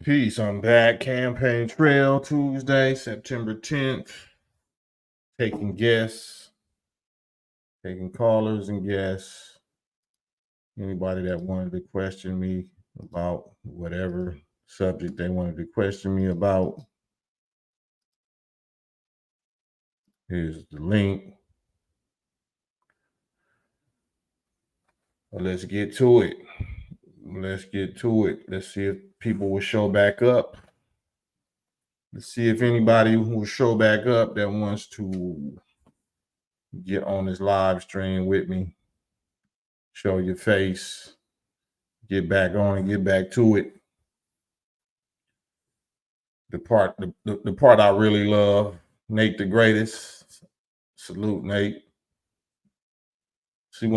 Peace. I'm back. Campaign Trail Tuesday, September 10th. Taking guests, taking callers and guests. Anybody that wanted to question me about whatever subject they wanted to question me about. Here's the link. Well, let's get to it. Let's see if people will show back up. Let's see if anybody will show back up that wants to get on this live stream with me. Show your face. Get back on and get back to it. The part I really love, Nate the Greatest. Salute, Nate. See,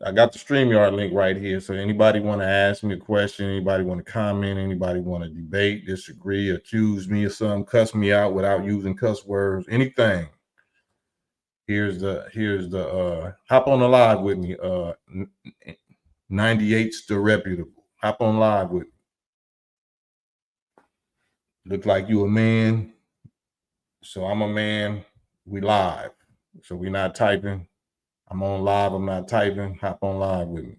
I got the StreamYard link right here. So anybody want to ask me a question, anybody want to comment, anybody want to debate, disagree, accuse me of something, cuss me out without using cuss words, anything. Here's the hop on the live with me. 98's the reputable. Hop on live with me. Look like you a man. So I'm a man. We live. So we not typing. I'm on live. I'm not typing. Hop on live with me.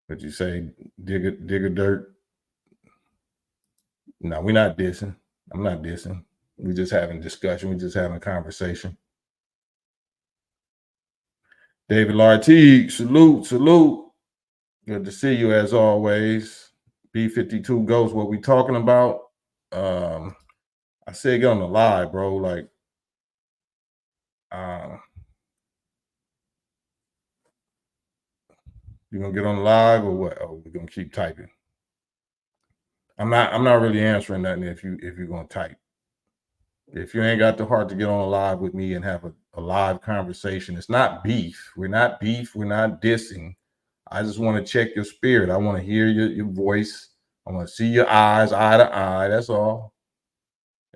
What you say? Digger dirt. No, we're not dissing. I'm not dissing. We're just having discussion. We're just having conversation. David Lartigue, salute. Good to see you as always. B52 Ghost, what we talking about? I said get on the live, bro. Like, you gonna get on the live or what? Oh, we're gonna keep typing. I'm not really answering nothing if you're gonna type. If you ain't got the heart to get on a live with me and have a live conversation, it's not beef. We're not beef. We're not dissing. I just want to check your spirit. I want to hear your voice. I want to see your eyes, eye to eye. That's all.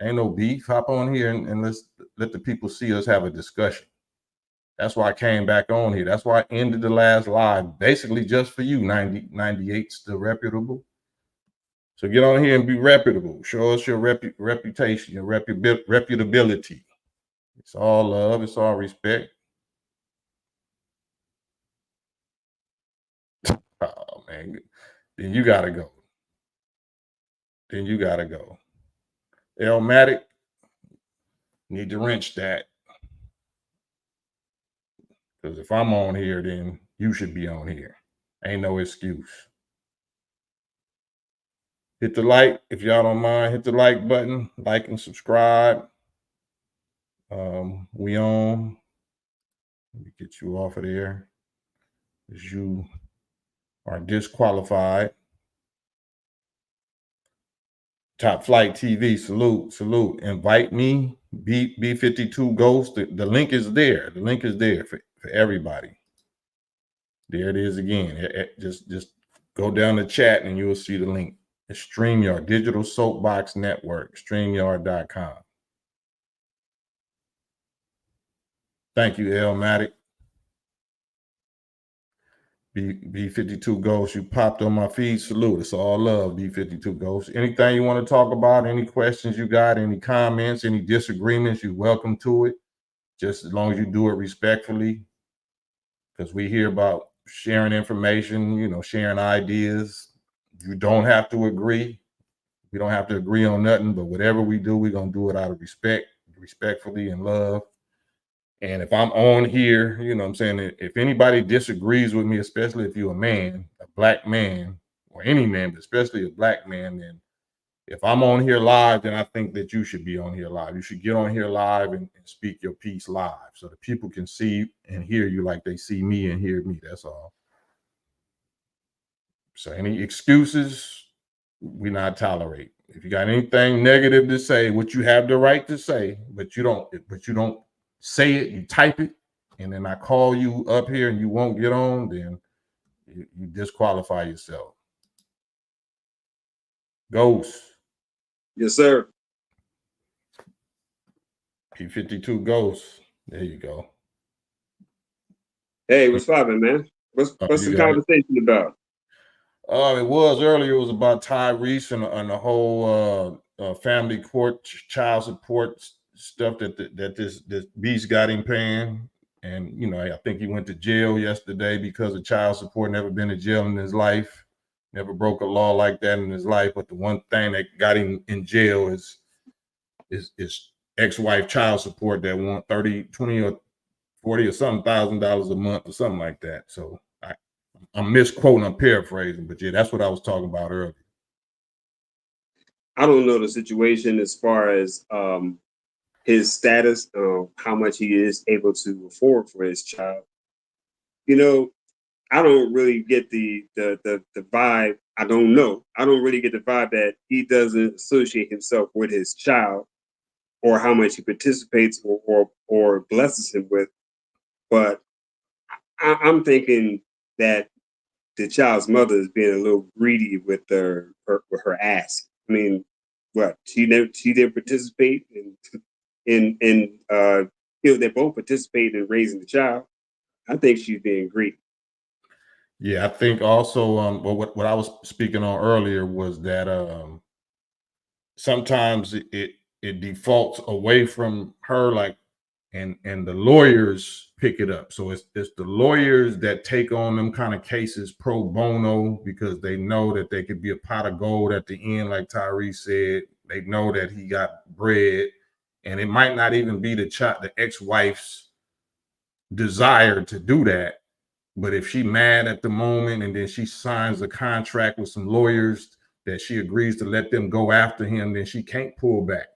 Ain't no beef. Hop on here and let's let the people see us have a discussion. That's why I came back on here. That's why I ended the last live, basically just for you, 98's the reputable. So get on here and be reputable. Show us your reputation, your reputability. It's all love. It's all respect. Oh, man. Then you got to go. Elmatic, need to wrench that. Because if I'm on here, then you should be on here. Ain't no excuse. Hit the like, if y'all don't mind, hit the like button, like and subscribe. We on. Let me get you off of there. Because you are disqualified. Top Flight TV, salute. Invite me, B52 Ghost. The link is there. The link is there for everybody. There it is again. Just go down the chat and you will see the link. It's StreamYard, Digital Soapbox Network, StreamYard.com. Thank you, Elmatic. B52 Ghost, you popped on my feed. Salute. It's all love, B52 Ghost. Anything you want to talk about, any questions you got, any comments, any disagreements, you're welcome to it. Just as long as you do it respectfully. Because we hear about sharing information, sharing ideas. You don't have to agree. We don't have to agree on nothing, but whatever we do, we're going to do it out of respect, respectfully and love. And if I'm on here, I'm saying, if anybody disagrees with me, especially if you're a man, a black man, or any man, but especially a black man, then if I'm on here live, then I think that you should be on here live. You should get on here live and speak your piece live so that people can see and hear you like they see me and hear me. That's all. So any excuses, we not tolerate. If you got anything negative to say, what you have the right to say, but you don't say it, you type it, and then I call you up here and you won't get on, then you disqualify yourself. Ghost. Yes, sir. P52 Ghost. There you go. Hey, what's poppin', man? What's the conversation about? It was earlier. It was about Tyrese and the whole family court child support stuff that this beast got him paying. And I think he went to jail yesterday because of child support. Never been to jail in his life. Never broke a law like that in his life. But the one thing that got him in jail is ex-wife child support that want 30, 20 or 40 or something $1,000 a month or something like that. So I'm misquoting, I'm paraphrasing, but yeah, that's what I was talking about earlier. I don't know the situation as far as his status, how much he is able to afford for his child. I don't really get the vibe. I don't know. I don't really get the vibe that he doesn't associate himself with his child, or how much he participates or blesses him with. But I'm thinking that the child's mother is being a little greedy with her ask. I mean, what she didn't participate in they both participate in raising the child. I think she's being greedy. Yeah, I think also what I was speaking on earlier was that sometimes it defaults away from her, like, and the lawyers pick it up. So it's the lawyers that take on them kind of cases pro bono because they know that they could be a pot of gold at the end, like Tyrese said. They know that he got bread, and it might not even be the ex-wife's desire to do that. But if she mad at the moment and then she signs a contract with some lawyers that she agrees to let them go after him, then she can't pull back.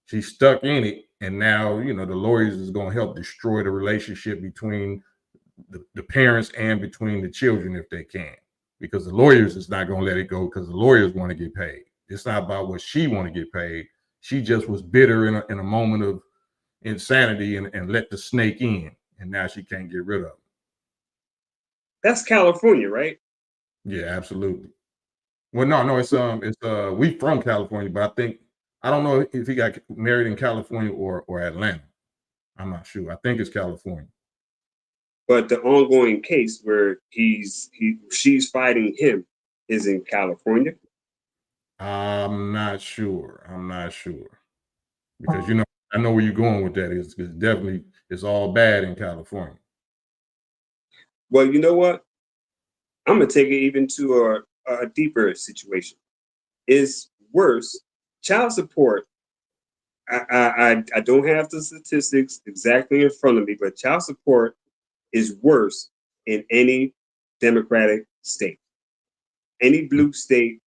She's stuck in it. And now, the lawyers is going to help destroy the relationship between the parents and between the children if they can. Because the lawyers is not going to let it go because the lawyers want to get paid. It's not about what she want to get paid. She just was bitter in a moment of insanity and let the snake in. And now she can't get rid of it. That's California, right? Yeah, absolutely. Well, no, it's we from California, but I don't know if he got married in California or Atlanta. I'm not sure. I think it's California. But the ongoing case where she's fighting him is in California. I'm not sure. Because I know where you're going with that. It's definitely all bad in California. Well, you know what? I'm gonna take it even to a deeper situation. Is worse. Child support. I don't have the statistics exactly in front of me, but child support is worse in any Democratic state. Any blue state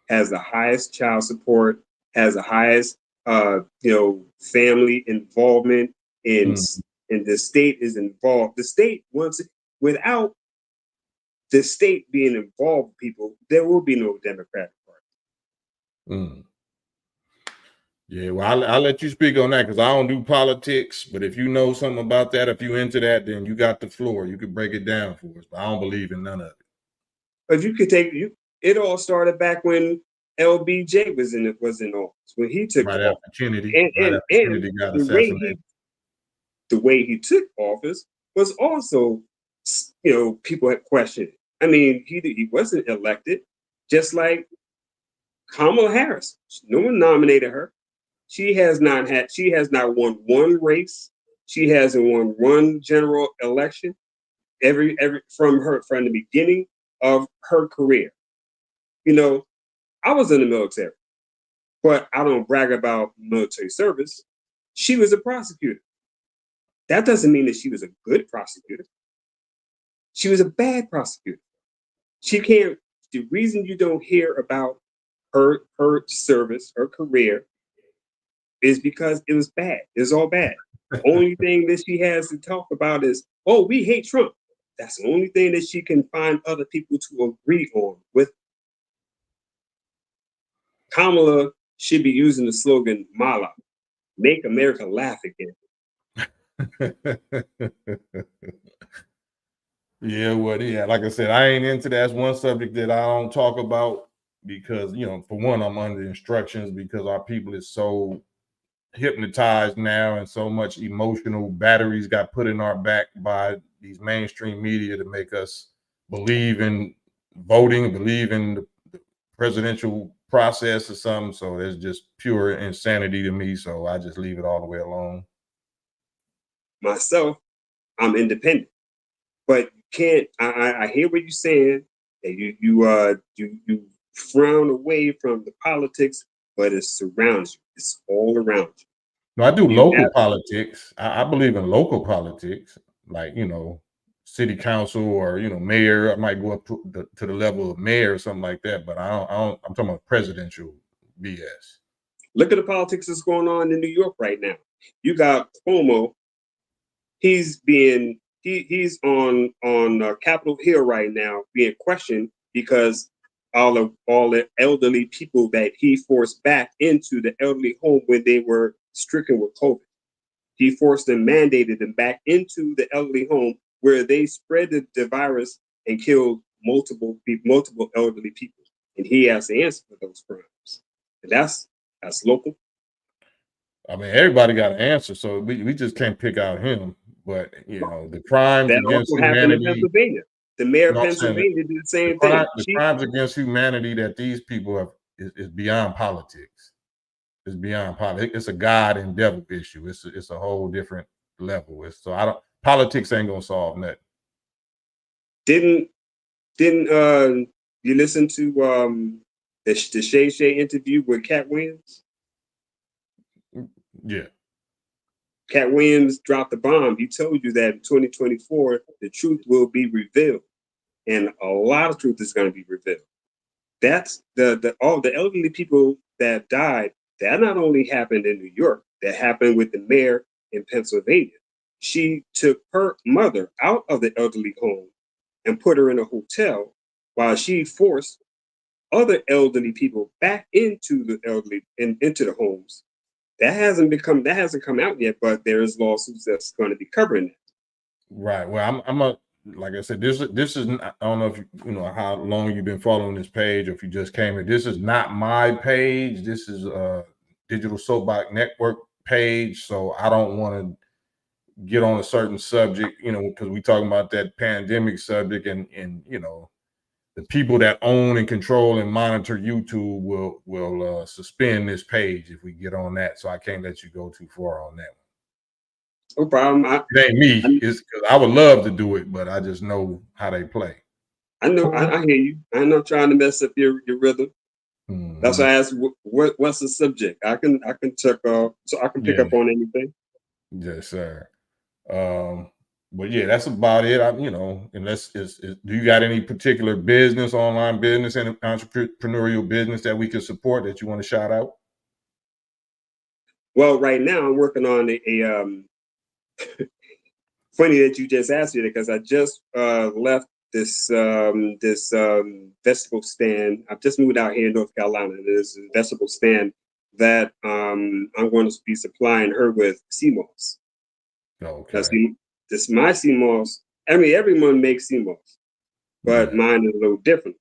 has the highest child support, has the highest family involvement in the state is involved. The state wants it. Without the state being involved, people, there will be no Democratic Party. Yeah, well, I'll let you speak on that because I don't do politics. But if you know something about that, if you into that, then you got the floor. You could break it down for us. But I don't believe in none of it. But you could it all started back when LBJ was in office, when he took right office. After Kennedy, And after Kennedy got assassinated. The way he took office was also, people had questioned. I mean, he wasn't elected, just like Kamala Harris. No one nominated her. She has not won one race. She hasn't won one general election every from the beginning of her career. I was in the military, but I don't brag about military service. She was a prosecutor. That doesn't mean that she was a good prosecutor. She was a bad prosecutor. She can't. The reason you don't hear about her service, her career, is because it was bad. It's all bad. Only thing that she has to talk about is, oh, we hate Trump. That's the only thing that she can find other people to agree on with. Kamala should be using the slogan Mala, make America laugh again. Yeah, well, yeah, like I said, I ain't into that. That's one subject that I don't talk about because, for one, I'm under instructions because our people is so hypnotized now and so much emotional batteries got put in our back by these mainstream media to make us believe in voting, believe in the presidential process or something. So it's just pure insanity to me. So I just leave it all the way alone. Myself, I'm independent, but you can't. I hear what you're saying, and you frown away from the politics, but it surrounds you. It's all around you. No, I do You local have politics. I believe in local politics, like, city council or, mayor. I might go up to the level of mayor or something like that, but I'm talking about presidential BS. Look at the politics that's going on in New York right now. You got Cuomo. He's on Capitol Hill right now, being questioned because all the elderly people that he forced back into the elderly home when they were stricken with COVID. He forced them, mandated them back into the elderly home where they spread the virus and killed multiple elderly people. And he has to answer for those crimes. And that's local. I mean, everybody got an answer, so we just can't pick out him. But the crimes That against also happened in humanity. Pennsylvania. The mayor of No, I'm saying Pennsylvania did the the same crime, thing. the crimes against humanity that these people have is beyond politics. It's beyond politics. It's a God and devil issue. It's a whole different level. Politics ain't gonna solve nothing. Didn't you listen to the Shay Shay interview with Cat Williams? Yeah. Cat Williams dropped the bomb. He told you that in 2024 the truth will be revealed, and a lot of truth is going to be revealed. That's all the elderly people that died. That not only happened in New York. That happened with the mayor in Pennsylvania. She took her mother out of the elderly home and put her in a hotel while she forced other elderly people back into the into the homes. That hasn't come out yet, but there's lawsuits that's going to be covering it. Right. Well, like I said, this is I don't know if you know how long you've been following this page, or if you just came here. This is not my page. This is a Digital Soapbox Network page. So I don't want to get on a certain subject, because we talking about that pandemic subject, and the people that own and control and monitor YouTube will suspend this page if we get on that. So I can't let you go too far on that one. No problem. It ain't me. It's because I would love to do it, but I just know how they play. I know. I hear you. I'm not trying to mess up your rhythm. Mm-hmm. That's why I asked, what's the subject? I can check so I can pick up on anything. Yes, sir. But yeah, that's about it. Unless do you got any particular business, online business, and entrepreneurial business that we can support that you want to shout out? Well, right now I'm working on a funny that you just asked me that, because I just left this vegetable stand. I've just moved out here in North Carolina. There's a vegetable stand that I'm going to be supplying her with sea moss. Okay. This my sea moss. I mean, everyone makes sea moss, but mine is a little different.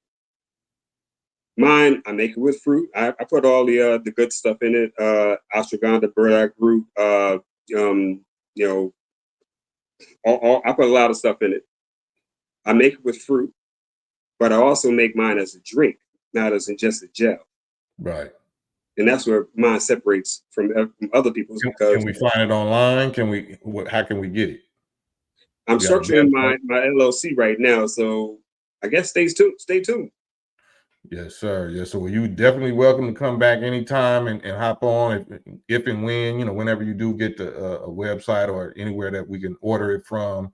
Mine, I make it with fruit. I put all the good stuff in it. Ashwagandha, burdock root. I put a lot of stuff in it. I make it with fruit, but I also make mine as a drink, not as just a gel. Right. And that's where mine separates from other people's. Because can we find it online? How can we get it? I'm structuring my LLC right now, so I guess stay tuned. Yes, sir. Yes, so you definitely welcome to come back anytime and hop on if and when, whenever you do get a website or anywhere that we can order it from,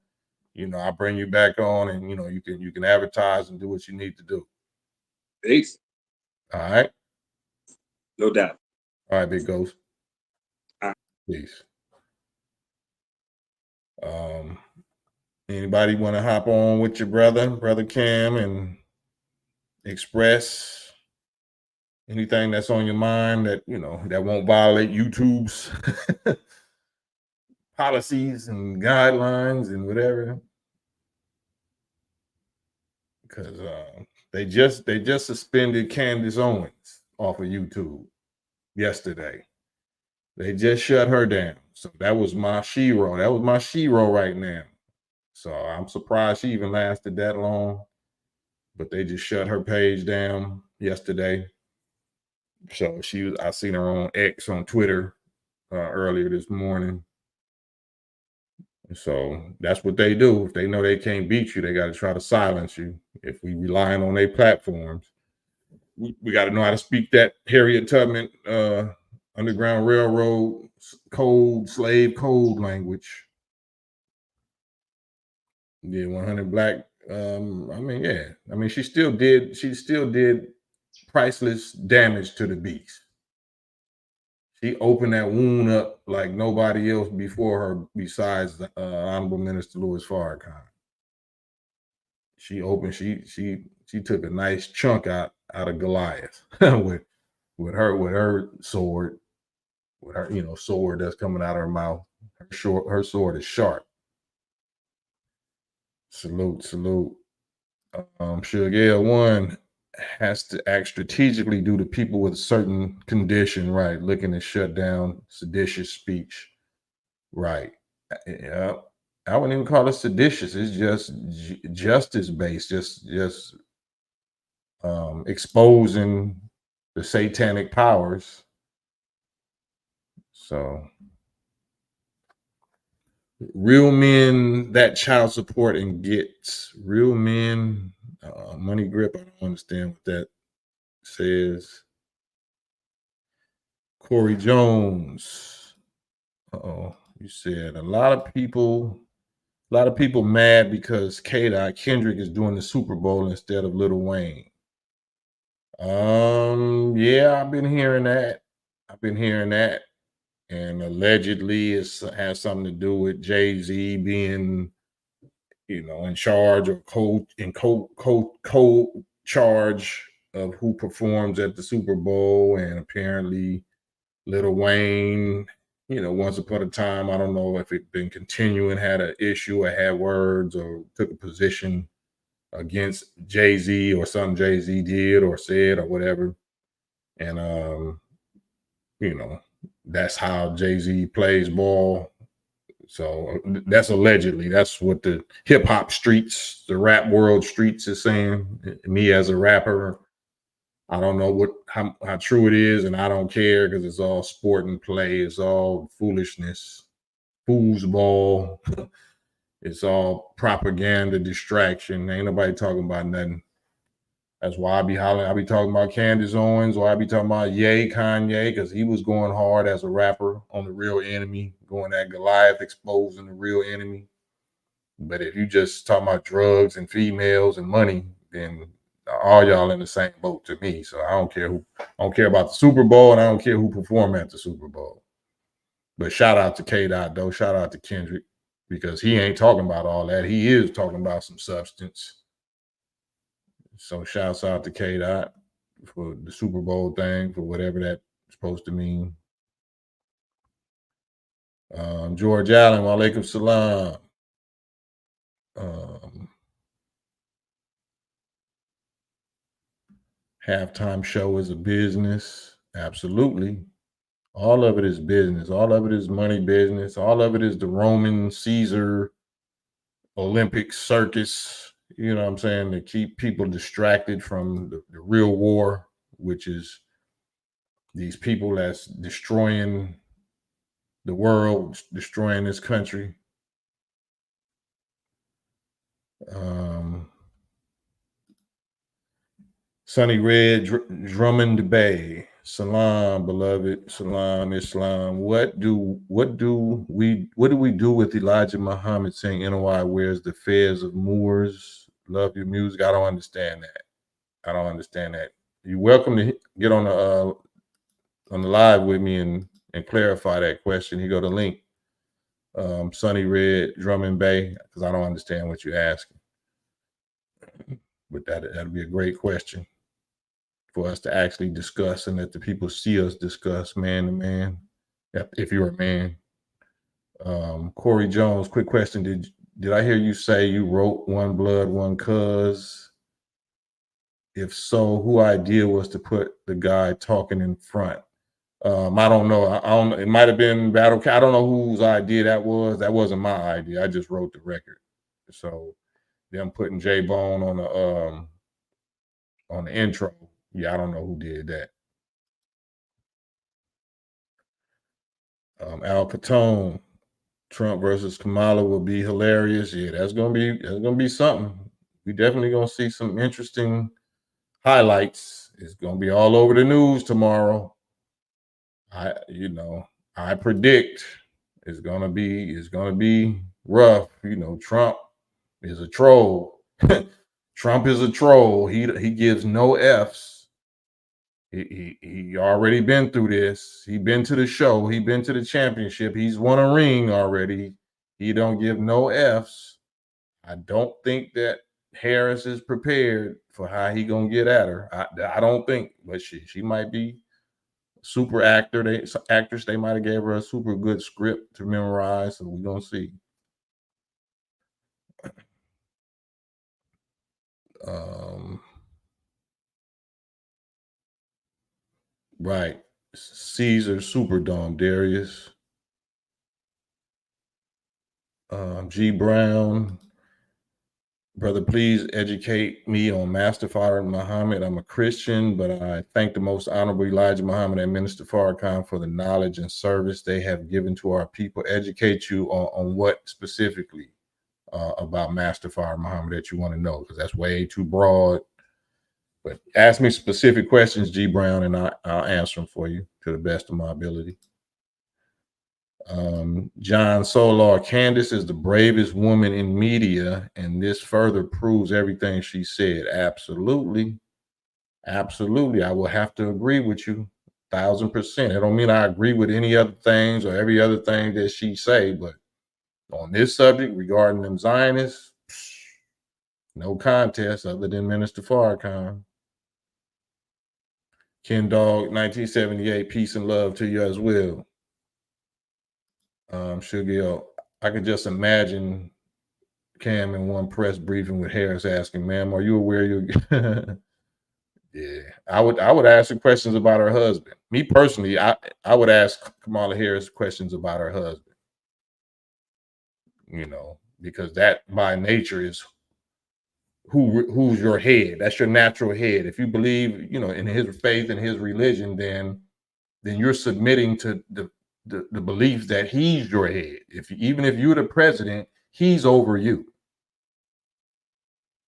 I'll bring you back on, and you can advertise and do what you need to do. Peace. All right. No doubt. All right, Big Ghost. All right. Peace. Anybody want to hop on with your brother Kam, and express anything that's on your mind that that won't violate YouTube's policies and guidelines and whatever? Because they just suspended Candace Owens off of YouTube yesterday. They just shut her down. So that was my shero. That was my shero right now. So I'm surprised she even lasted that long. but they just shut her page down yesterday. So I seen her on X on Twitter earlier this morning. So that's what they do. If they know they can't beat you, they got to try to silence you. If we relying on their platforms, we got to know how to speak that Harriet Tubman Underground Railroad code, slave code language. Yeah, 100 Black. She still did priceless damage to the beast. She opened that wound up like nobody else before her, besides Honorable Minister Louis Farrakhan. She took a nice chunk out of Goliath with her sword, with her sword that's coming out of her mouth. Her sword is sharp. Salute. Sugar One has to act strategically due to people with a certain condition, right? Looking to shut down seditious speech, right? Yeah, I wouldn't even call it seditious. It's just justice based, just exposing the satanic powers. So, real men that child support and gets real men. Money grip. I don't understand what that says. Corey Jones. You said a lot of people mad because Kendrick is doing the Super Bowl instead of Lil Wayne. Yeah, I've been hearing that. And allegedly it has something to do with Jay-Z being, in charge or co-charge of who performs at the Super Bowl, and apparently Lil Wayne, once upon a time, I don't know if it been continuing, had an issue or had words or took a position against Jay-Z or something Jay-Z did or said or whatever. And that's how Jay-Z plays ball. So that's allegedly. That's what the hip hop streets, the rap world streets is saying. Me as a rapper, I don't know how true it is, and I don't care because it's all sport and play. It's all foolishness, foosball. It's all propaganda, distraction. Ain't nobody talking about nothing. That's why I be hollering. I be talking about Candace Owens, or I be talking about Kanye, because he was going hard as a rapper on the Real Enemy, going at Goliath, exposing the real enemy. But if you just talking about drugs and females and money, then all y'all in the same boat to me. So I don't care about the Super Bowl, and I don't care who perform at the Super Bowl. But shout out to K-Dot though. Shout out to Kendrick, because he ain't talking about all that. He is talking about some substance. So shouts out to K-Dot for the Super Bowl thing, for whatever that's supposed to mean. George Allen, walaikum salam. Halftime show is a business. Absolutely. All of it is business. All of it is money business. All of it is the Roman Caesar Olympic circus. You know what I'm saying? To keep people distracted from the real war, which is these people that's destroying the world, destroying this country. Sunny Red, Drummond Bay. Salam, beloved. Salam, Islam. What do we do with Elijah Muhammad saying NOI wears the fez of Moors? Love your music. I don't understand that. You're welcome to get on the live with me and clarify that question. Here go the link. Sunny Red, Drummond Bay, because I don't understand what you're asking. But that'll be a great question for us to actually discuss, and let the people see us discuss man to man, if you're a man. Corey Jones, quick question. Did I hear you say you wrote One Blood, One Cuz? If so, who idea was to put the guy talking in front? I don't know. I don't. It might have been Battle Cat. I don't know whose idea that was. That wasn't my idea. I just wrote the record. So them putting J Bone on on the intro. Yeah, I don't know who did that. Al Capone, Trump versus Kamala will be hilarious. Yeah, that's gonna be something. We definitely gonna see some interesting highlights. It's gonna be all over the news tomorrow. I predict it's gonna be rough. Trump is a troll. Trump is a troll. He gives no F's. He already been through this. He been to the show. He been to the championship. He's won a ring already. He don't give no F's. I don't think that Harris is prepared for how he gonna get at her. I don't think, but she might be super actress. They might have gave her a super good script to memorize. So we're gonna see. Right. Caesar Superdome, Darius. G Brown. Brother, please educate me on Master Farad Muhammad. I'm a Christian, but I thank the most honorable Elijah Muhammad and Minister Farrakhan for the knowledge and service they have given to our people. Educate you on what specifically about Master Farad Muhammad that you want to know, because that's way too broad. But ask me specific questions, G Brown, and I'll answer them for you to the best of my ability. John Solar, Candace is the bravest woman in media, and this further proves everything she said. Absolutely. Absolutely. I will have to agree with you 1,000%. It don't mean I agree with any other things or every other thing that she say, but on this subject regarding them Zionists, no contest other than Minister Farrakhan. Ken Dog, 1978, peace and love to you as well. Sugar, I could just imagine Cam in one press briefing with Harris asking, "Ma'am, are you aware you?" Yeah, I would ask her questions about her husband. Me personally, I would ask Kamala Harris questions about her husband. Because that by nature is who's your head. That's your natural head. If you believe, in his faith and his religion, then you're submitting to the belief that he's your head. Even if you're the president, he's over you.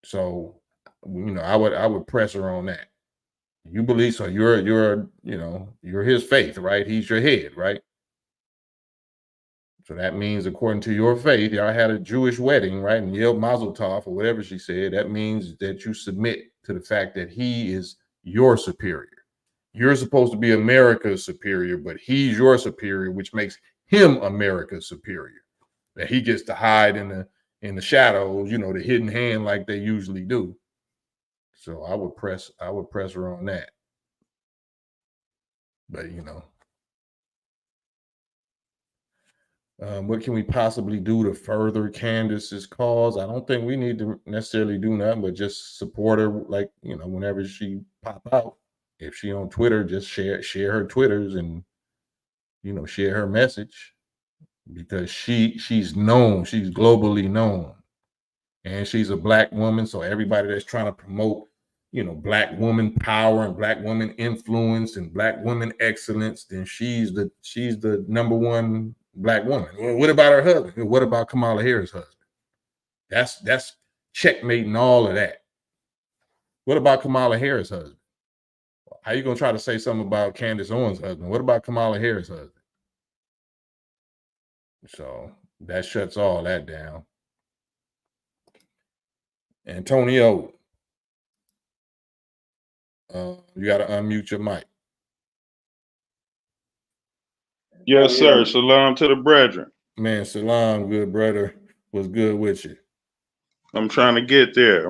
So, I would press her on that. You believe so? You're his faith, right? He's your head, right? So that means, according to your faith, y'all had a Jewish wedding, right? And Yel Mazel Tov, or whatever she said. That means that you submit to the fact that he is your superior. You're supposed to be America's superior, but he's your superior, which makes him America's superior. That he gets to hide in the shadows, the hidden hand, like they usually do. So I would press her on that. But what can we possibly do to further Candace's cause? I don't think we need to necessarily do nothing, but just support her. Like, whenever she pop out, if she on Twitter, just share her Twitters and share her message, because she's known, she's globally known, and she's a Black woman. So everybody that's trying to promote Black woman power and Black woman influence and Black woman excellence, then she's the number one Black woman. Well, what about her husband? What about Kamala Harris' husband? That's checkmating all of that. What about Kamala Harris' husband? How you gonna try to say something about Candace Owens' husband? What about Kamala Harris' husband? So that shuts all that down. Antonio, you got to unmute your mic. Yes, sir. Salam to the brethren. Man, salam, good brother. What's good with you? I'm trying to get there.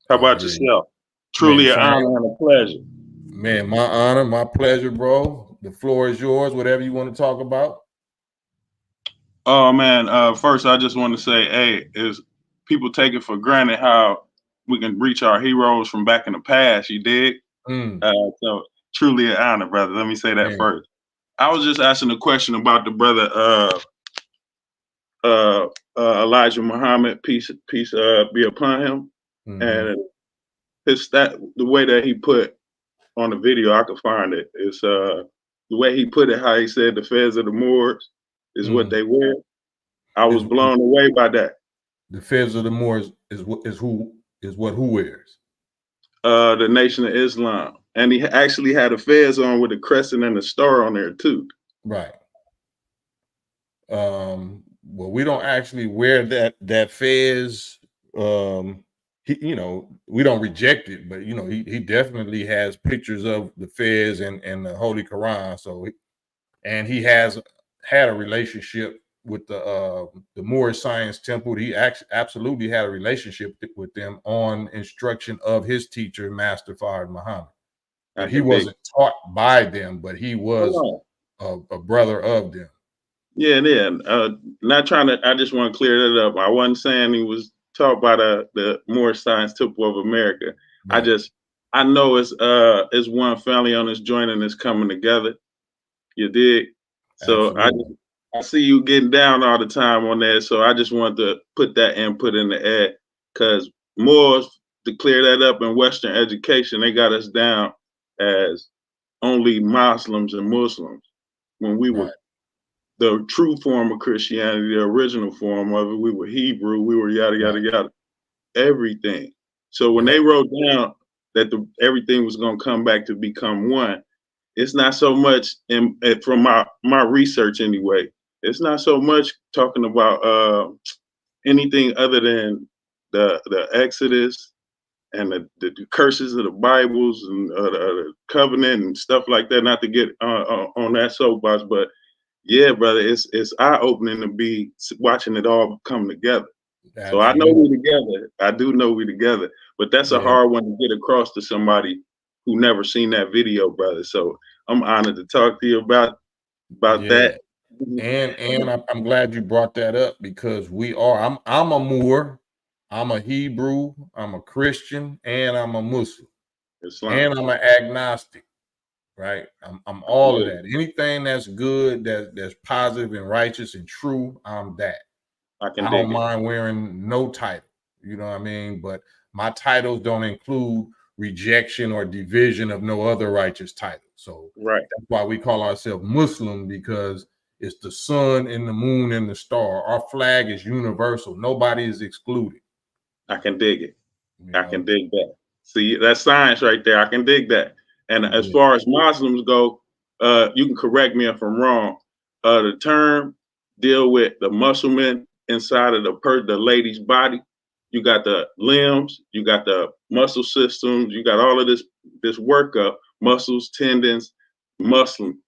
How about yourself? Truly an honor and a pleasure. Man, my honor, my pleasure, bro. The floor is yours. Whatever you want to talk about. Oh man, first I just want to say, hey, is people take it for granted how we can reach our heroes from back in the past. You dig? So truly an honor, brother. Let me say that first. I was just asking a question about the brother Elijah Muhammad, peace be upon him. And the way that he put on the video, I could find it. It's the way he put it, how he said the feds of the Moors is what they wear. I was blown away by that. The feds of the Moors is what who wears? The Nation of Islam. And he actually had a fez on with a crescent and a star on there too. Right. Well, we don't actually wear that fez. We don't reject it, but he definitely has pictures of the fez and the Holy Quran. So, and he has had a relationship with the Moorish Science Temple. He absolutely had a relationship with them on instruction of his teacher, Master Fard Muhammad. But he wasn't taught by them, but he was a brother of them. Yeah. Not trying to. I just want to clear that up. I wasn't saying he was taught by the Moorish Science Temple of America. Right. I know it's one family on this joint and it's coming together. You dig? So absolutely. I see you getting down all the time on that. So I just wanted to put that input in the air, because Moors, to clear that up, in Western education, they got us down as only Muslims and Muslims when we were the true form of Christianity, the original form of it. We were Hebrew, we were yada, yada, yada, everything. So when they wrote down that everything was going to come back to become one, it's not so much from my research anyway. It's not so much talking about anything other than the Exodus and the curses of the Bibles and the covenant and stuff like that. Not to get on that soapbox, but yeah, brother, it's eye opening to be watching it all come together. Absolutely. So I know we together. I do know we together, but that's a hard one to get across to somebody who never seen that video, brother. So I'm honored to talk to you about that. And I'm glad you brought that up, because I'm a Moor, I'm a Hebrew, I'm a Christian, and I'm a Muslim, and I'm an agnostic. Right, I'm all of that. Anything that's good, that's positive and righteous and true, I'm that. I don't mind wearing no title. You know what I mean? But my titles don't include rejection or division of no other righteous title. So that's why we call ourselves Muslim, because it's the sun and the moon and the star. Our flag is universal. Nobody is excluded. I can dig it. I can dig that. See, that's science right there. I can dig that. And as far as Muslims go, you can correct me if I'm wrong. The term deal with the muscleman inside of the lady's body. You got the limbs, you got the muscle systems, you got all of this workup, muscles, tendons, muslim.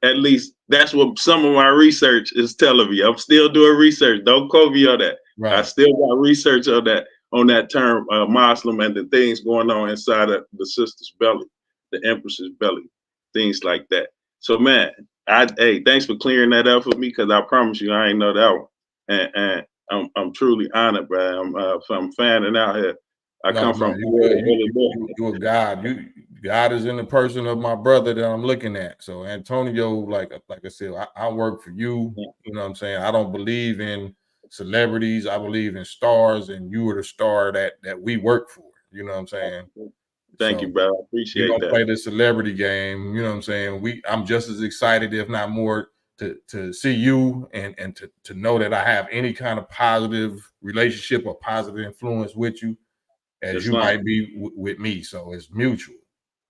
At least that's what some of my research is telling me. I'm still doing research. Don't quote me on that. Right. I still got research on that term, Muslim, and the things going on inside of the sister's belly, the empress's belly, things like that. So, man, hey, thanks for clearing that up for me, because I promise you, I ain't know that one. And I'm truly honored, bro. I'm fanning out here. You're a God. God is in the person of my brother that I'm looking at. So Antonio, like I said, I work for you. You know what I'm saying? I don't believe in celebrities. I believe in stars, and you are the star that we work for. You know what I'm saying? Thank you, bro. I appreciate that. We don't play the celebrity game. You know what I'm saying? I'm just as excited, if not more, to see you and to know that I have any kind of positive relationship or positive influence with you as you might be with me. So it's mutual.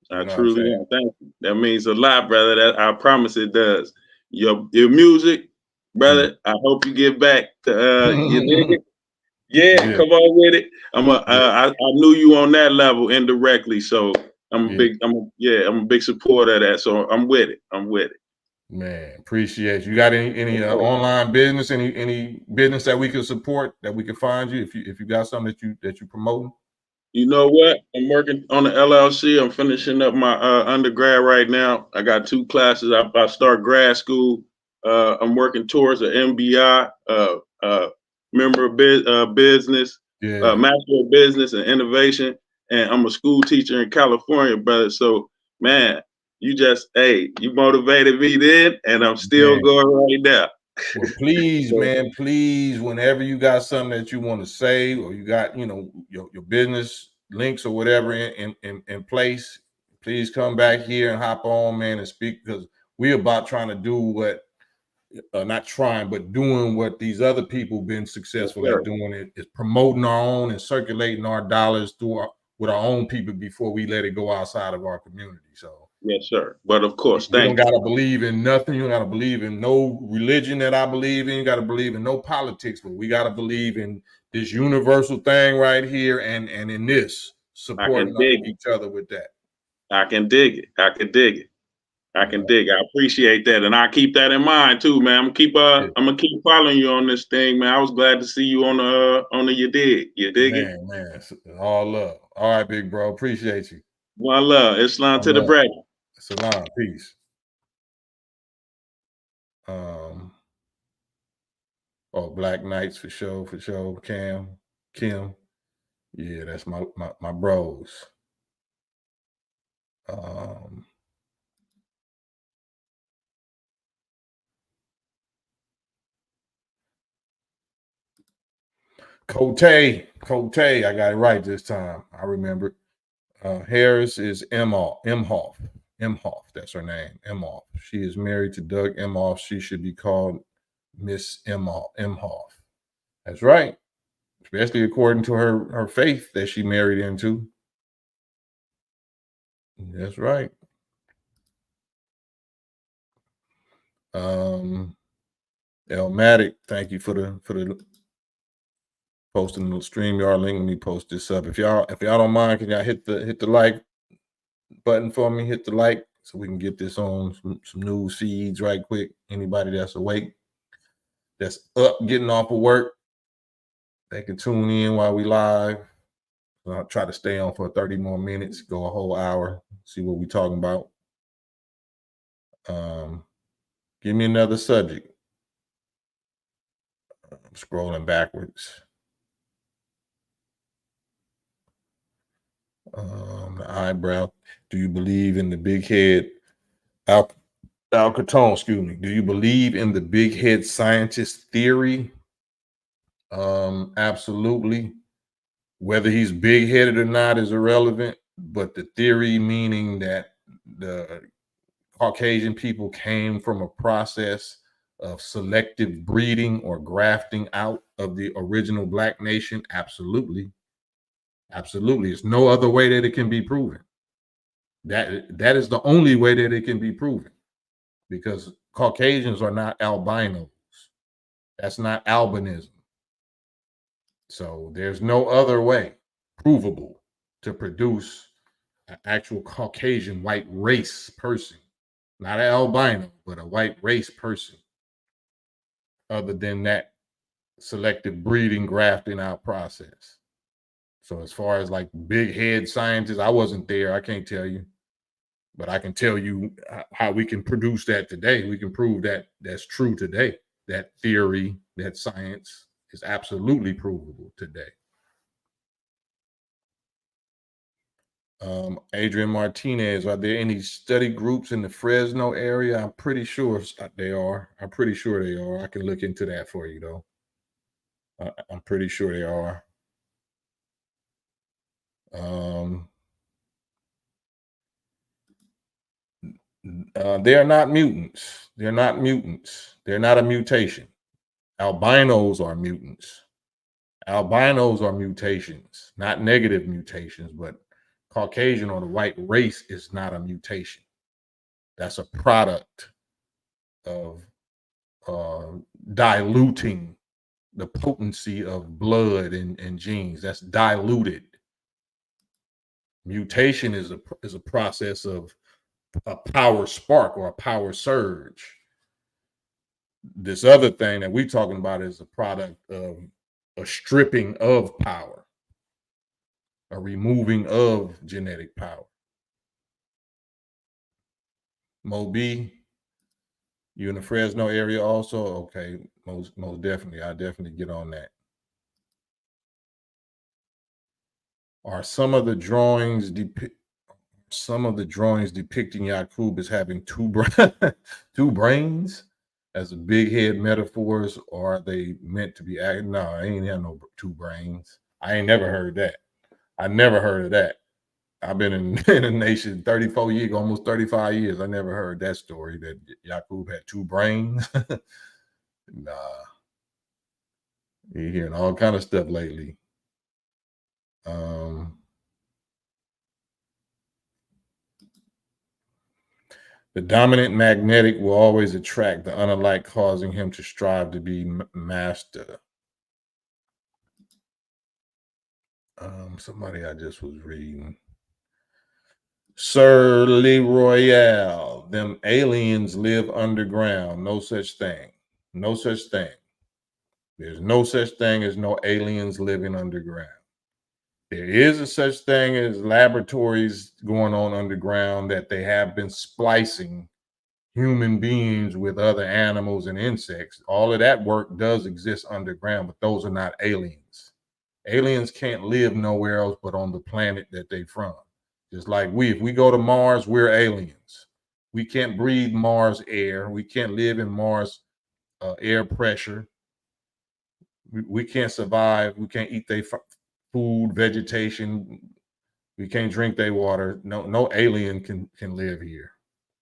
I truly am. Thank you. That means a lot, brother. That I promise it does. Your music, brother. I hope you get back to you dig it. Yeah, come on with it. I knew you on that level indirectly, so I'm a big supporter of that. So I'm with it. Man, appreciate you. Got any online business, any business that we can support, that we can find you if you got something that you promoting? You know what? I'm working on the LLC. I'm finishing up my undergrad right now. I got 2 classes. I start grad school. I'm working towards an MBI, member of business, master of business and innovation. And I'm a school teacher in California, brother. So, man, you motivated me then, and I'm still going right now. Well, please, man, please, whenever you got something that you want to say, or you got, your business links or whatever in place, please come back here and hop on, man, and speak, because we're about trying to do what, not trying, but doing what these other people been successful at doing. It is promoting our own and circulating our dollars with our own people before we let it go outside of our community. So yes, sir. But of course, you don't gotta believe in nothing. You don't gotta believe in no religion that I believe in. You gotta believe in no politics, but we gotta believe in this universal thing right here, and in this supporting each other with that. I can dig it. I can dig it. I appreciate that, and I keep that in mind too, man. I'm gonna keep following you on this thing, man. I was glad to see you on the you dig it, man. All love. All right, big bro. Appreciate you. One love. Islam to the brother. Salam. Peace. Black Knights for sure. Kim. Yeah, that's my bros. Cote, I got it right this time. I remember. Harris is Emhoff. That's her name. Emhoff. She is married to Doug Emhoff. She should be called Miss Emhoff. That's right. Especially according to her faith that she married into. That's right. Elmatic, thank you for the posting the StreamYard link. Let me post this up. If y'all don't mind, can y'all hit the like button for me? Hit the like so we can get this on some news feeds right quick. Anybody that's awake, that's up, getting off of work, they can tune in while we live. I'll try to stay on for 30 more minutes, go a whole hour, see what we're talking about. Give me another subject. I'm scrolling backwards. The eyebrow. Do you believe in the big head? Al Capone, excuse me. Do you believe in the big head scientist theory? Absolutely. Whether he's big headed or not is irrelevant, but the theory, meaning that the Caucasian people came from a process of selective breeding or grafting out of the original Black nation, absolutely. Absolutely. There's no other way that it can be proven. That is the only way that it can be proven, because Caucasians are not albinos. That's not albinism. So there's no other way provable to produce an actual Caucasian white race person, not an albino, but a white race person, other than that selective breeding, grafting out process. So as far as like big head scientists, I wasn't there. I can't tell you, but I can tell you how we can produce that today. We can prove that that's true today. That theory, that science is absolutely provable today. Adrian Martinez, are there any study groups in the Fresno area? I'm pretty sure they are. I can look into that for you, though. I'm pretty sure they are. They are not mutants. They're not mutants. They're not a mutation. Albinos are mutants. Albinos are mutations, not negative mutations, but Caucasian or the white race is not a mutation. That's a product of diluting the potency of blood and genes. That's diluted. Mutation is a process of a power spark or a power surge. This other thing that we're talking about is a product of a stripping of power, a removing of genetic power. Moby, you in the Fresno area also? Okay, most definitely. I definitely get on that. Are some of the drawings depicting Yakub as having two brains? as a big head metaphors, or are they meant to be acting? No, I ain't had no two brains. I ain't never heard that. I never heard of that. I've been in the nation 34 years, almost 35 years. I never heard that story that Yaqub had two brains. Nah. You're hearing all kind of stuff lately. The dominant magnetic will always attract the unalike, causing him to strive to be master. Somebody I just was reading. Sir Leroyal, them aliens live underground. No such thing. No such thing. There's no such thing as no aliens living underground. There is a such thing as laboratories going on underground that they have been splicing human beings with other animals and insects. All of that work does exist underground, but those are not aliens. Aliens can't live nowhere else but on the planet that they're from. Just like if we go to Mars, we're aliens. We can't breathe Mars air. We can't live in Mars air pressure. We can't survive. We can't eat their food, vegetation. We can't drink their water. No alien can live here.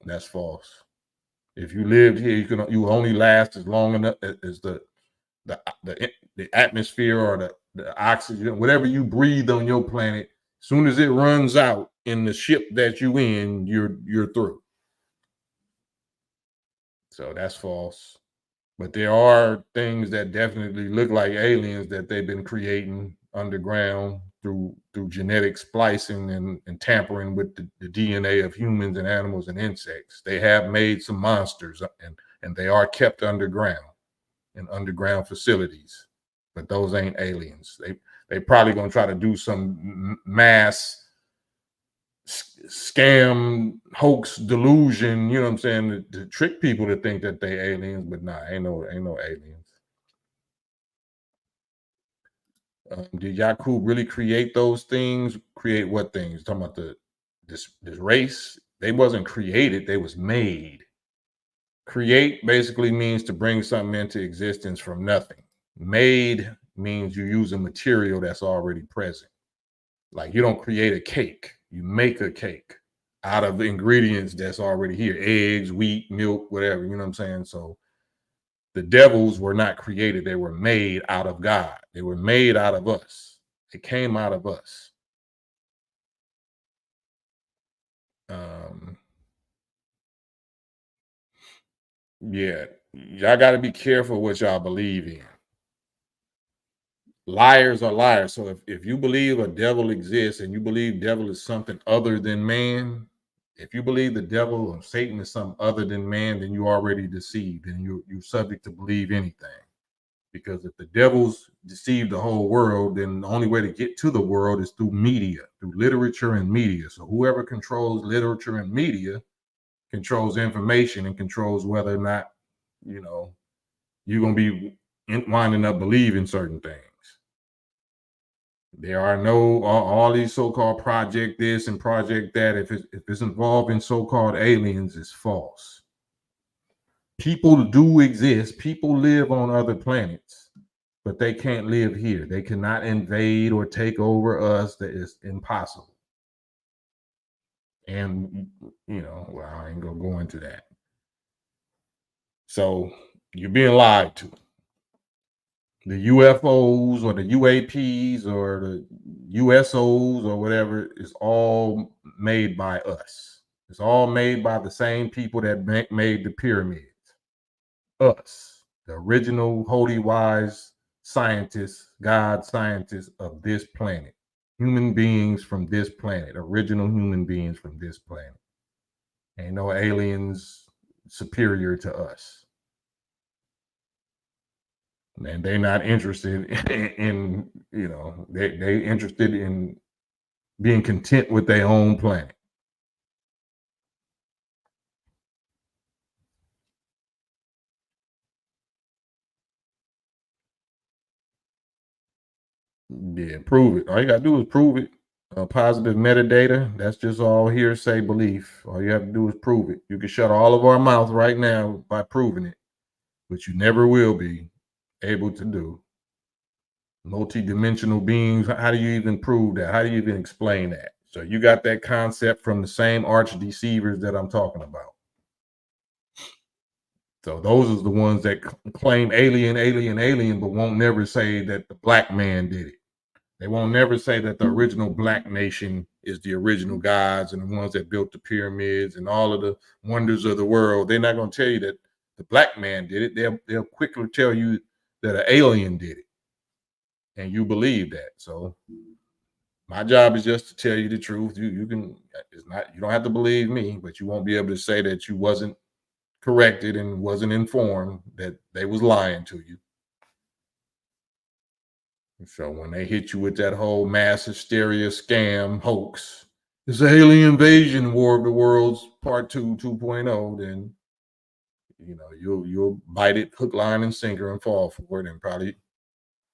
That's false. If you lived here, you only last as long enough as the atmosphere or the oxygen, whatever you breathe on your planet. As soon as it runs out in the ship that you in, you're through. So that's false. But there are things that definitely look like aliens that they've been creating underground through genetic splicing and tampering with the DNA of humans and animals and insects. They have made some monsters, and they are kept underground in underground facilities. But those ain't aliens. They probably gonna try to do some mass scam, hoax, delusion, you know what I'm saying, to trick people to think that they aliens, but nah, ain't no aliens. Did Yaqub really create those things? Create what things? Talking about this race? They wasn't created, they was made. Create basically means to bring something into existence from nothing. Made means you use a material that's already present. Like you don't create a cake, you make a cake out of the ingredients that's already here: eggs, wheat, milk, whatever, you know what I'm saying? So the devils were not created, they were made out of God. They were made out of us. It came out of us. Yeah, y'all got to be careful what y'all believe in. Liars are liars. So if you believe a devil exists and you believe devil is something other than man, if you believe the devil or Satan is something other than man, then you're already deceived and you're subject to believe anything. Because if the devil's deceived the whole world, then the only way to get to the world is through media, through literature and media. So whoever controls literature and media controls information and controls whether or not, you're going to be winding up believing certain things. There are no all these so-called project this and project that. If it's involved in so-called aliens, it's false. People do exist. People live on other planets, but they can't live here. They cannot invade or take over us. That is impossible. And well, I ain't gonna go into that. So you're being lied to. The UFOs or the UAPs or the USOs or whatever is all made by us. It's all made by the same people that made the pyramids. Us, the original holy wise scientists, God scientists of this planet. Human beings from this planet, original human beings from this planet. Ain't no aliens superior to us. And they're not interested in they interested in being content with their own planet. Yeah, prove it. All you gotta do is prove it. Positive metadata, that's just all hearsay belief. All you have to do is prove it. You can shut all of our mouth right now by proving it. which you never will be able to do. Multi-dimensional beings, how do you even prove that? How do you even explain that? So you got that concept from the same arch deceivers that I'm talking about. So those are the ones that claim alien, but won't never say that the black man did it. They won't never say that the original black nation is the original gods and the ones that built the pyramids and all of the wonders of the world. They're not going to tell you that the black man did it. They'll quickly tell you that an alien did it, and you believe that. So my job is just to tell you the truth. You can, it's not, you don't have to believe me, but you won't be able to say that you wasn't corrected and wasn't informed that they was lying to you. So when they hit you with that whole mass hysteria scam hoax, it's an alien invasion, War of the Worlds Part 2, 2.0, then you know you'll bite it hook, line, and sinker and fall for it, and probably,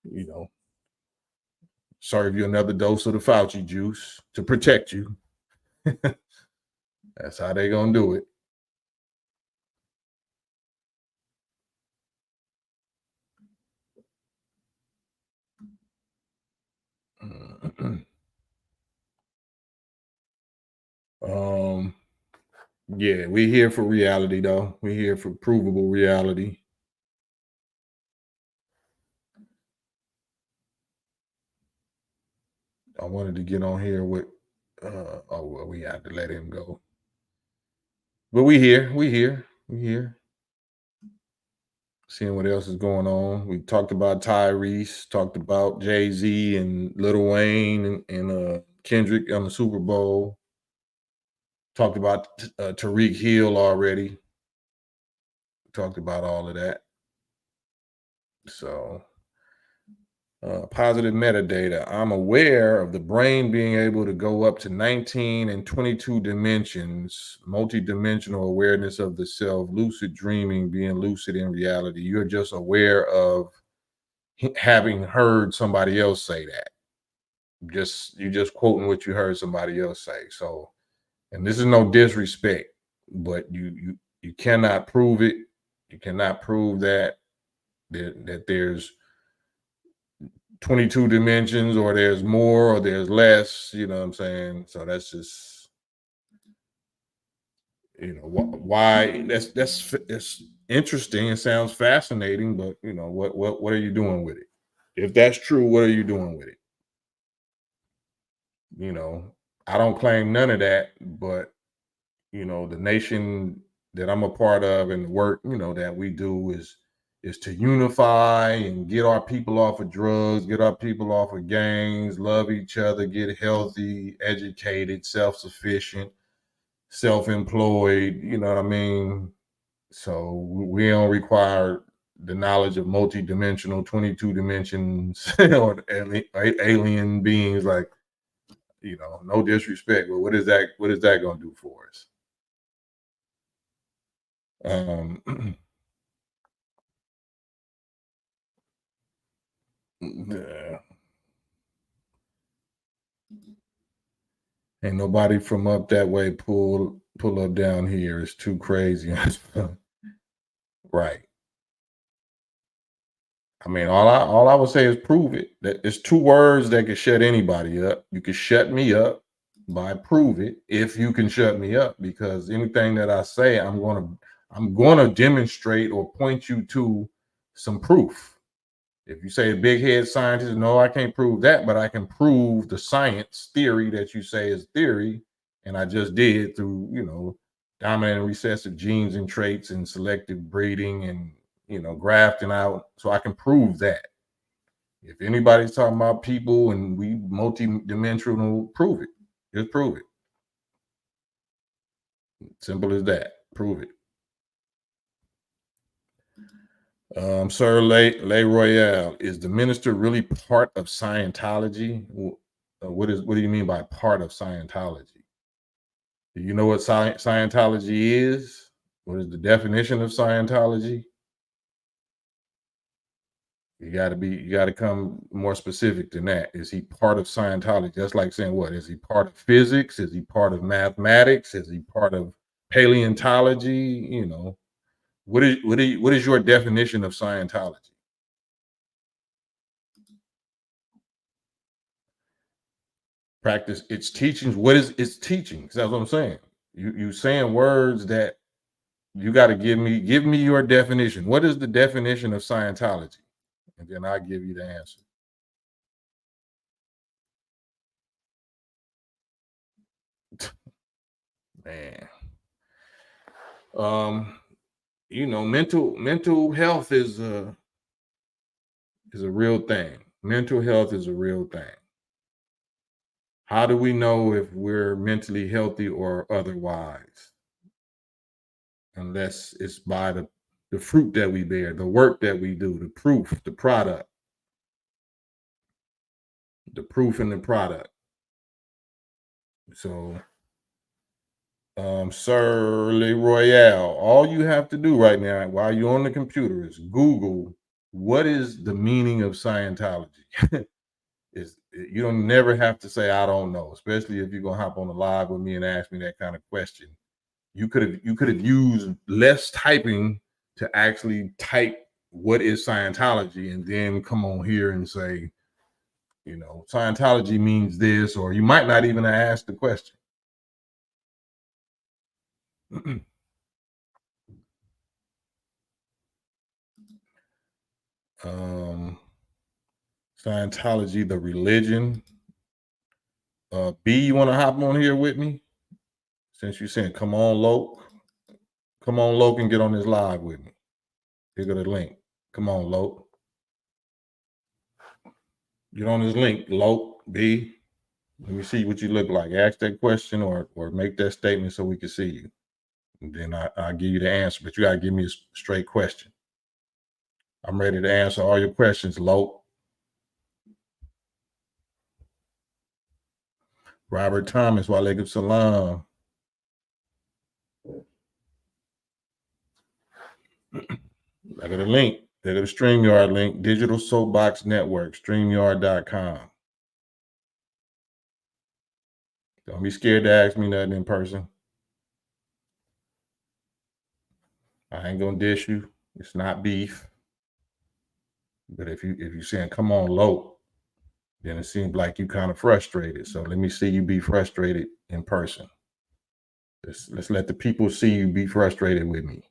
you know, serve you another dose of the Fauci juice to protect you. That's how they gonna do it. Yeah, we're here for reality, though. We're here for provable reality. I wanted to get on here with oh well, we have to let him go. But we here. Seeing what else is going on. We talked about Tyrese, talked about Jay-Z and Lil Wayne and Kendrick on the Super Bowl. Talked about Tariq Hill already. Talked about all of that. So positive metadata. I'm aware of the brain being able to go up to 19 and 22 dimensions, multi-dimensional awareness of the self, lucid dreaming, being lucid in reality. You're just aware of having heard somebody else say that. You're just quoting what you heard somebody else say. So, and this is no disrespect, but you cannot prove it. You cannot prove that there's 22 dimensions or there's more or there's less, you know what I'm saying? So that's just, you know, why it's interesting. It sounds fascinating, but you know, what are you doing with it? If that's true, what are you doing with it? You know, I don't claim none of that, but you know, the nation that I'm a part of and the work, you know, that we do is to unify and get our people off of drugs, get our people off of gangs, love each other, get healthy, educated, self-sufficient, self-employed, you know what I mean? So we don't require the knowledge of multi-dimensional 22 dimensions or alien beings, like, you know, no disrespect, but what is that going to do for us? Yeah. Ain't nobody from up that way pull up down here. It's too crazy. Right. I mean, all I would say is prove it. That it's two words that can shut anybody up. You can shut me up by prove it if you can shut me up, because anything that I say, I'm gonna demonstrate or point you to some proof. If you say big head scientist, no, I can't prove that, but I can prove the science theory that you say is theory. And I just did through, you know, dominant and recessive genes and traits and selective breeding and, you know, grafting out. So I can prove that. If anybody's talking about people and we multi-dimensional, prove it. Just prove it. Simple as that. Prove it. Sir Le Royale, is the minister really part of Scientology? What do you mean by part of Scientology? Do you know what Scientology is? What is the definition of Scientology? You got to come more specific than that. Is he part of Scientology? That's like saying, what is he part of physics? Is he part of mathematics? Is he part of paleontology? You know, What is your definition of Scientology? Practice its teachings. What is its teachings? That's what I'm saying. You saying words that you got to give me your definition. What is the definition of Scientology? And then I'll give you the answer. Man. You know, mental health is a real thing. Mental health is a real thing. How do we know if we're mentally healthy or otherwise? Unless it's by the fruit that we bear, the work that we do, the proof, the product. The proof in the product. So, Sir Le Royale, all you have to do right now while you're on the computer is Google what is the meaning of Scientology. You don't never have to say I don't know, especially if you're gonna hop on the live with me and ask me that kind of question. You could have used less typing to actually type what is Scientology and then come on here and say, you know, Scientology means this, or you might not even ask the question. Scientology, the religion. B, you want to hop on here with me? Since you're saying, come on, Loke. Come on, Loke, and get on this live with me. Here go the link. Come on, Loke. Get on this link, Loke, B. Let me see what you look like. Ask that question or make that statement so we can see you. And then I'll give you the answer, but you got to give me a straight question. I'm ready to answer all your questions, Loke. Robert Thomas, Walaikum Salam. Look at the link. Look at the StreamYard link. Digital Soapbox Network, StreamYard.com. Don't be scared to ask me nothing in person. I ain't gonna dish you. It's not beef. But if you saying come on, Loke, then it seems like you kind of frustrated. So let me see you be frustrated in person. Let's let the people see you be frustrated with me.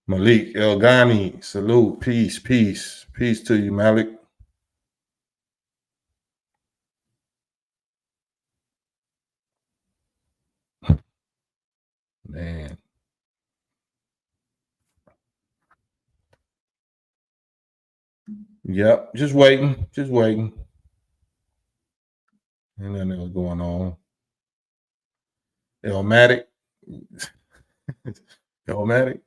Malik El Ghani, salute, peace to you, Malik. Man. Yep, just waiting. Ain't nothing else going on. Elmatic. Elmatic.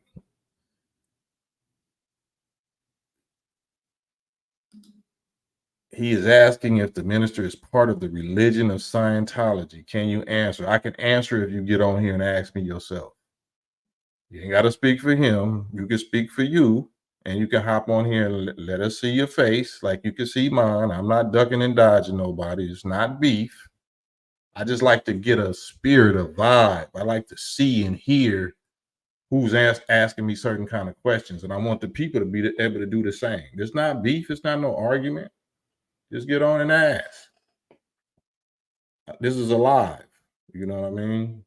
He is asking if the minister is part of the religion of Scientology. Can you answer? I can answer if you get on here and ask me yourself. You ain't got to speak for him. You can speak for you, and you can hop on here and let us see your face like you can see mine. I'm not ducking and dodging nobody. It's not beef. I just like to get a spirit, a vibe. I like to see and hear who's asking me certain kind of questions, and I want the people to be able to do the same. It's not beef. It's not no argument. Just get on and ask. This is alive. You know what I mean?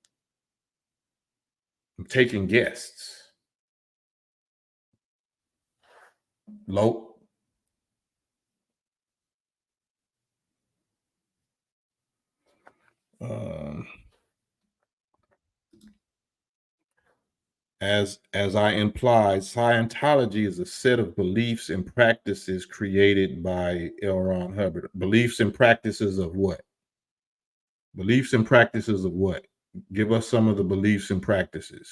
I'm taking guests. Low. As I implied, Scientology is a set of beliefs and practices created by L. Ron Hubbard. Beliefs and practices of what? Beliefs and practices of what? Give us some of the beliefs and practices.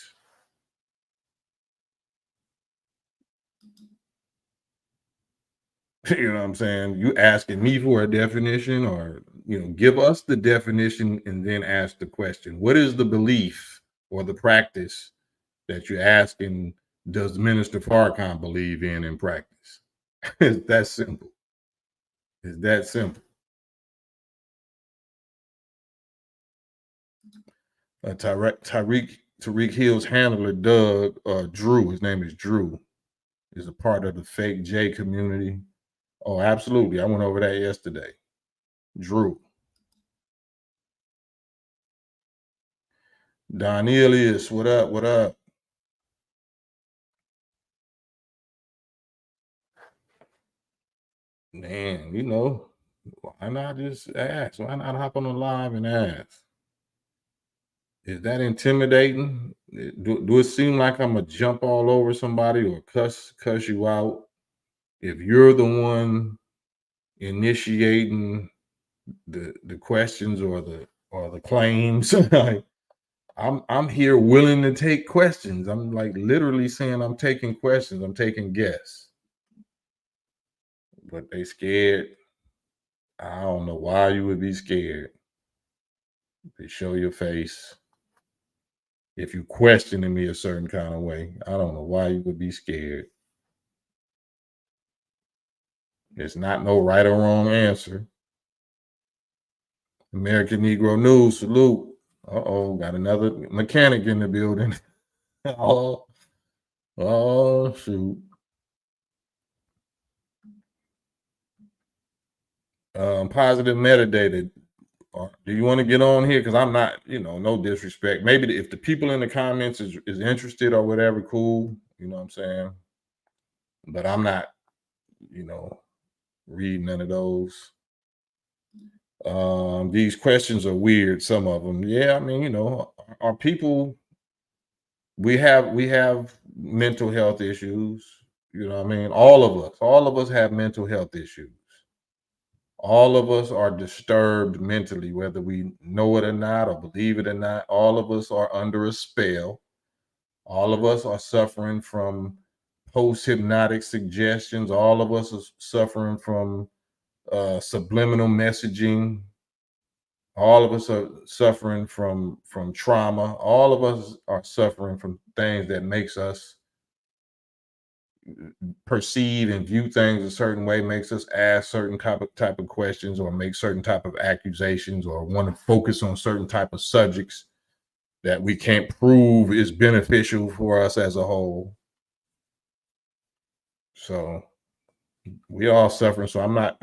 You know what I'm saying? You asking me for a definition, or, you know, give us the definition and then ask the question. What is the belief or the practice that you're asking, does Minister Farrakhan believe in practice? It's that simple. It's that simple. Tariq Hill's handler, Doug, Drew, his name is Drew, is a part of the fake J community. Oh, absolutely. I went over that yesterday. Drew. Don Elias, what up? What up? Man, you know, why not just ask? Why not hop on the live and ask? Is that intimidating? Do it seem like I'm gonna jump all over somebody or cuss you out if you're the one initiating the questions or the claims? Like, I'm here willing to take questions. I'm like literally saying I'm taking questions. I'm taking guests. But they scared. I don't know why you would be scared. They show your face. If you questioning me a certain kind of way, I don't know why you would be scared. It's not no right or wrong answer. American Negro News, salute. Uh-oh, got another mechanic in the building. oh, shoot. Positive metadata. Do you want to get on here? Because I'm not, no disrespect. Maybe if the people in the comments is interested or whatever, cool. You know what I'm saying? But I'm not, reading none of those. These questions are weird, some of them. Yeah, I mean, our people, we have mental health issues. You know what I mean? All of us have mental health issues. All of us are disturbed mentally, whether we know it or not, or believe it or not. All of us are under a spell. All of us are suffering from post-hypnotic suggestions. All of us are suffering from subliminal messaging. All of us are suffering from trauma. All of us are suffering from things that makes us perceive and view things a certain way, makes us ask certain type of questions or make certain type of accusations or want to focus on certain type of subjects that we can't prove is beneficial for us as a whole. So we all suffering. So I'm not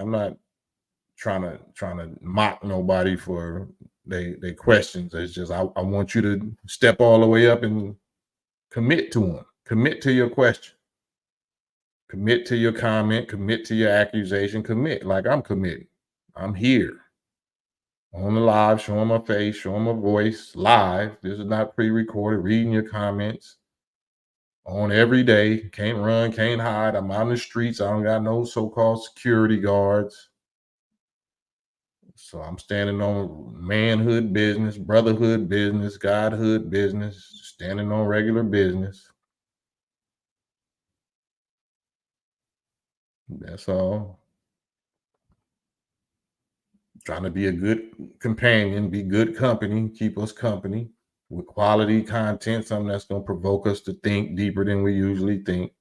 trying to mock nobody for they questions. It's just I want you to step all the way up and commit to them. Commit to your question. Commit to your comment. Commit to your accusation. Commit like I'm committed. I'm here on the live, showing my face, showing my voice live. This is not pre-recorded. Reading your comments on every day. Can't run, can't hide. I'm out in the streets. I don't got no so-called security guards. So I'm standing on manhood business, brotherhood business, godhood business, standing on regular business. That's all. Trying to be a good companion, be good company, keep us company with quality content, something that's going to provoke us to think deeper than we usually think,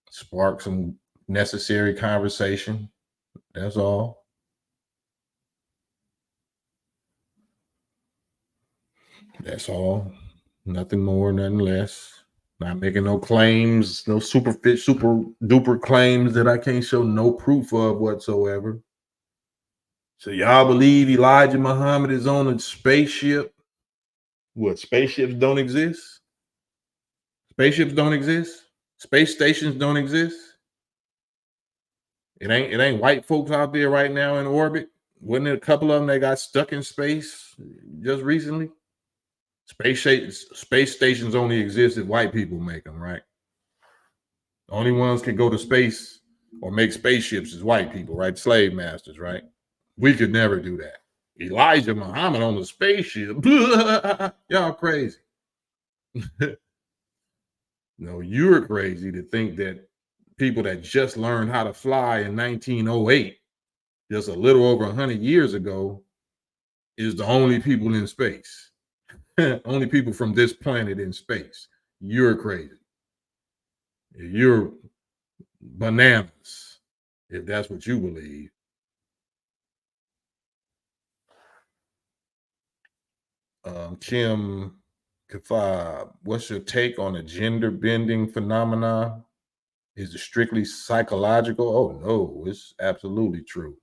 spark some necessary conversation. That's all. That's all. Nothing more, nothing less. Not making no claims, no super duper claims that I can't show no proof of whatsoever. So y'all believe Elijah Muhammad is on a spaceship? What, spaceships don't exist? Spaceships don't exist? Space stations don't exist? It ain't white folks out there right now in orbit. Wasn't it a couple of them that got stuck in space just recently? Space stations only exist if white people make them, right? The only ones can go to space or make spaceships is white people, right? Slave masters, right? We could never do that. Elijah Muhammad on the spaceship. Y'all crazy. No, you're crazy to think that people that just learned how to fly in 1908, just a little over 100 years ago, is the only people in space. Only people from this planet in space. You're crazy. You're bananas, if that's what you believe. Kim Kafab, what's your take on the gender bending phenomenon? Is it strictly psychological? Oh no, it's absolutely true.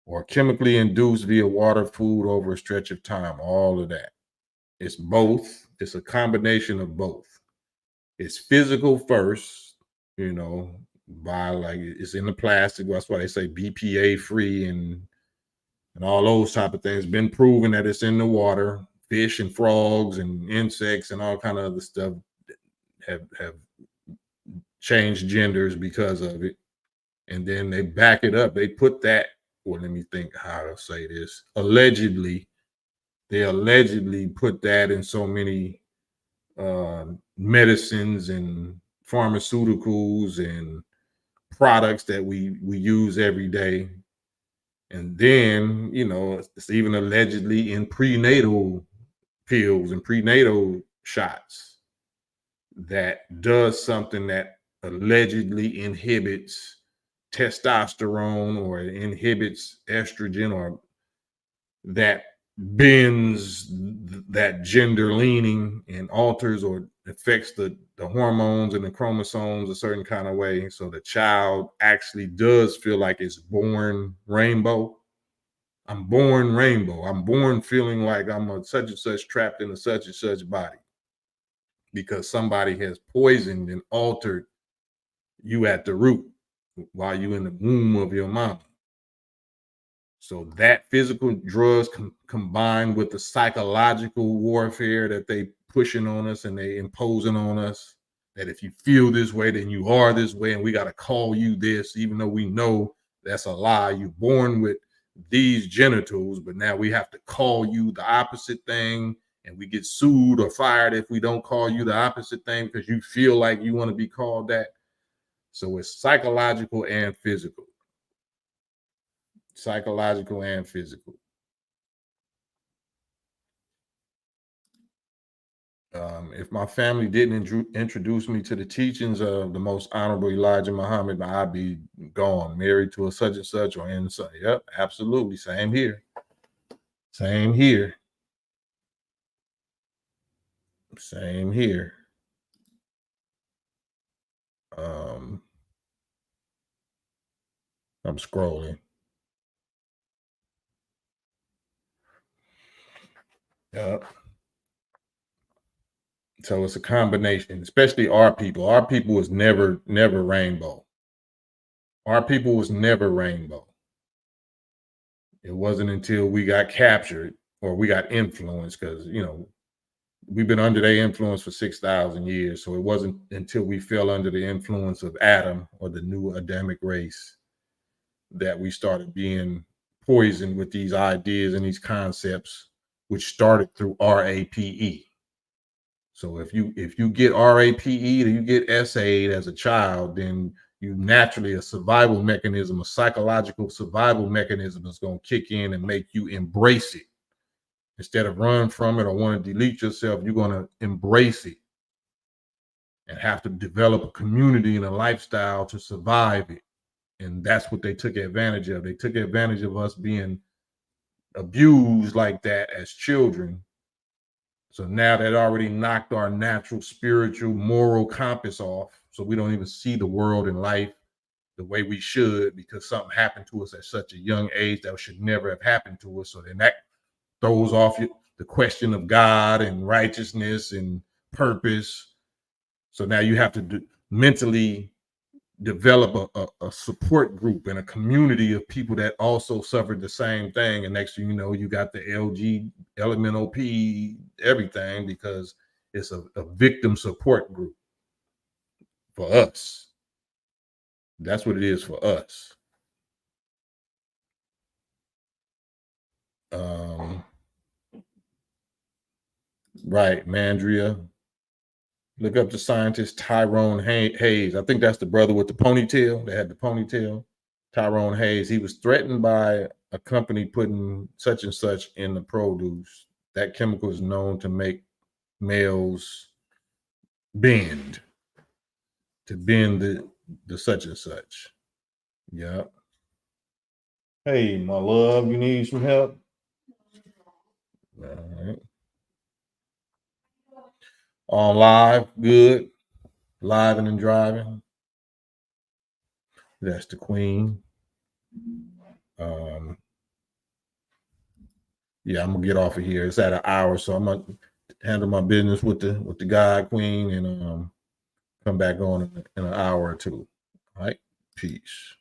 Or chemically induced via water, food over a stretch of time, all of that. It's both. It's a combination of both. It's physical first, by like it's in the plastic. That's why they say BPA free and all those type of things. Been proven that it's in the water. Fish and frogs and insects and all kind of other stuff have changed genders because of it. And then they back it up. They put that, well, let me think how to say this. They allegedly put that in so many medicines and pharmaceuticals and products that we use every day. And then, it's even allegedly in prenatal pills and prenatal shots that does something that allegedly inhibits testosterone or inhibits estrogen or that bends that gender leaning and alters or affects the hormones and the chromosomes a certain kind of way. So the child actually does feel like it's born rainbow. I'm born rainbow. I'm born feeling like I'm a such and such trapped in a such and such body because somebody has poisoned and altered you at the root while you in the womb of your mom. So that physical drugs combined with the psychological warfare that they pushing on us and they imposing on us, that if you feel this way, then you are this way, and we got to call you this, even though we know that's a lie. You're born with these genitals, but now we have to call you the opposite thing, and we get sued or fired if we don't call you the opposite thing because you feel like you want to be called that. So it's psychological and physical. Psychological and physical. If my family didn't introduce me to the teachings of the most honorable Elijah Muhammad, I'd be gone, married to a such and such or in such. Yep, absolutely. Same here. Same here. Same here. I'm scrolling. Yep. So it's a combination, especially our people. Our people was never rainbow. Our people was never rainbow. It wasn't until we got captured or we got influenced, because we've been under their influence for 6,000 years. So it wasn't until we fell under the influence of Adam or the new Adamic race that we started being poisoned with these ideas and these concepts, which started through RAPE. So if you get RAPE, you get SA'd as a child, then you naturally, a survival mechanism, a psychological survival mechanism is going to kick in and make you embrace it. Instead of run from it or want to delete yourself, you're going to embrace it and have to develop a community and a lifestyle to survive it. And that's what they took advantage of. They took advantage of us being abused like that as children. So now that already knocked our natural, spiritual, moral compass off. So we don't even see the world and life the way we should, because something happened to us at such a young age that should never have happened to us. So then that throws off the question of God and righteousness and purpose. So now you have to mentally develop a support group and a community of people that also suffered the same thing. And next thing you know, you got the LG, LMNOP, everything, because it's a victim support group for us. That's what it is for us. Right, Mandria. Look up the scientist Tyrone Hayes. I think that's the brother with the ponytail. They had the ponytail. Tyrone Hayes. He was threatened by a company putting such and such in the produce. That chemical is known to make males bend, to bend the such and such. Yeah. Hey, my love, you need some help? All right. On live, good. Live and driving. That's the queen. Yeah, I'm gonna get off of here. It's at an hour, so I'm gonna handle my business with the guy, queen, and come back on in an hour or two. All right, peace.